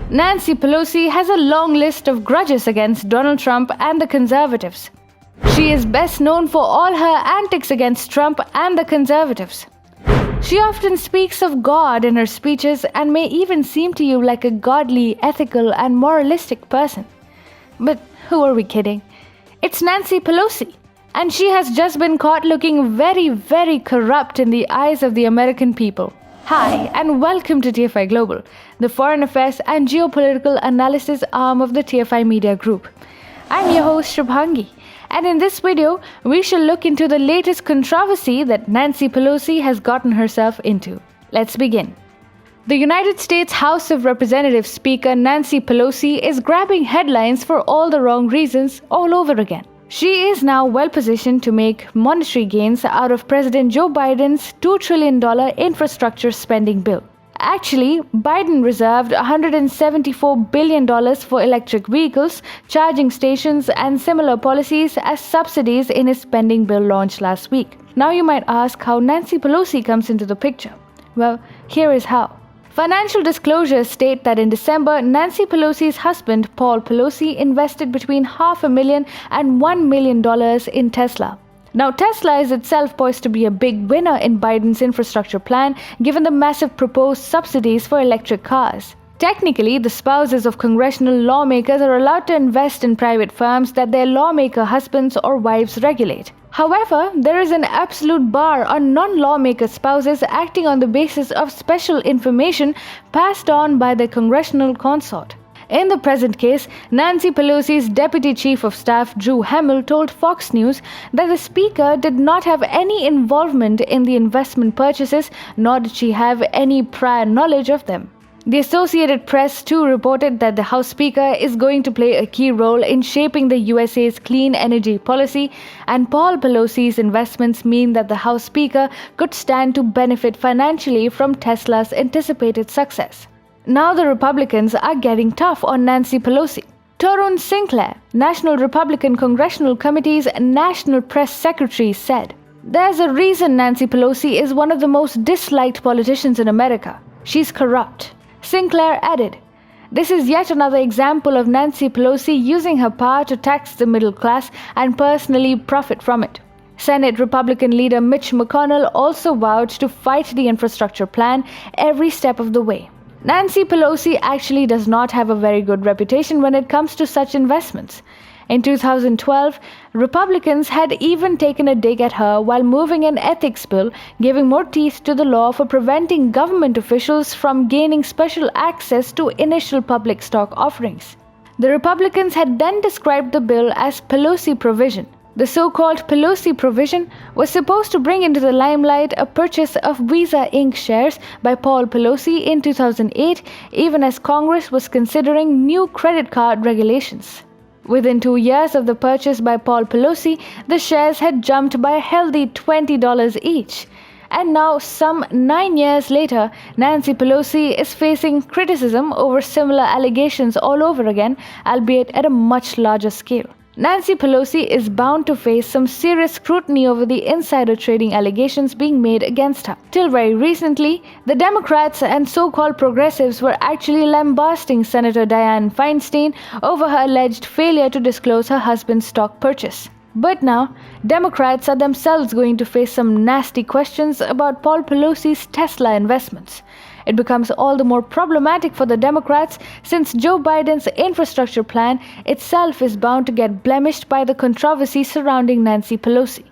Nancy Pelosi has a long list of grudges against Donald Trump and the conservatives. She is best known for all her antics against Trump and the conservatives. She often speaks of God in her speeches and may even seem to you like a godly, ethical, and moralistic person. But who are we kidding? It's Nancy Pelosi, and she has just been caught looking very, very corrupt in the eyes of the American people. Hi, and welcome to TFI Global, the foreign affairs and geopolitical analysis arm of the TFI Media Group. I'm your host, Shubhangi, and in this video, we shall look into the latest controversy that Nancy Pelosi has gotten herself into. Let's begin. The United States House of Representatives Speaker Nancy Pelosi is grabbing headlines for all the wrong reasons all over again. She is now well positioned to make monetary gains out of President Joe Biden's $2 trillion infrastructure spending bill. Actually, Biden reserved $174 billion for electric vehicles, charging stations, and similar policies as subsidies in his spending bill launched last week. Now you might ask how Nancy Pelosi comes into the picture. Well, here is how. Financial disclosures state that in December, Nancy Pelosi's husband, Paul Pelosi, invested between $500,000 and $1 million in Tesla. Now, Tesla is itself poised to be a big winner in Biden's infrastructure plan, given the massive proposed subsidies for electric cars. Technically, the spouses of congressional lawmakers are allowed to invest in private firms that their lawmaker husbands or wives regulate. However, there is an absolute bar on non-lawmaker spouses acting on the basis of special information passed on by their congressional consort. In the present case, Nancy Pelosi's Deputy Chief of Staff Drew Hamill told Fox News that the Speaker did not have any involvement in the investment purchases, nor did she have any prior knowledge of them. The Associated Press too reported that the House Speaker is going to play a key role in shaping the USA's clean energy policy, and Paul Pelosi's investments mean that the House Speaker could stand to benefit financially from Tesla's anticipated success. Now the Republicans are getting tough on Nancy Pelosi. Torun Sinclair, National Republican Congressional Committee's National Press Secretary, said, "There's a reason Nancy Pelosi is one of the most disliked politicians in America. She's corrupt." Sinclair added, "This is yet another example of Nancy Pelosi using her power to tax the middle class and personally profit from it." Senate Republican leader Mitch McConnell also vowed to fight the infrastructure plan every step of the way. Nancy Pelosi actually does not have a very good reputation when it comes to such investments. In 2012, Republicans had even taken a dig at her while moving an ethics bill, giving more teeth to the law for preventing government officials from gaining special access to initial public stock offerings. The Republicans had then described the bill as Pelosi provision. The so-called Pelosi provision was supposed to bring into the limelight a purchase of Visa Inc. shares by Paul Pelosi in 2008, even as Congress was considering new credit card regulations. Within 2 years of the purchase by Paul Pelosi, the shares had jumped by a healthy $20 each. And now, some 9 years later, Nancy Pelosi is facing criticism over similar allegations all over again, albeit at a much larger scale. Nancy Pelosi is bound to face some serious scrutiny over the insider trading allegations being made against her. Till very recently, the Democrats and so-called progressives were actually lambasting Senator Dianne Feinstein over her alleged failure to disclose her husband's stock purchase. But now, Democrats are themselves going to face some nasty questions about Paul Pelosi's Tesla investments. It becomes all the more problematic for the Democrats since Joe Biden's infrastructure plan itself is bound to get blemished by the controversy surrounding Nancy Pelosi.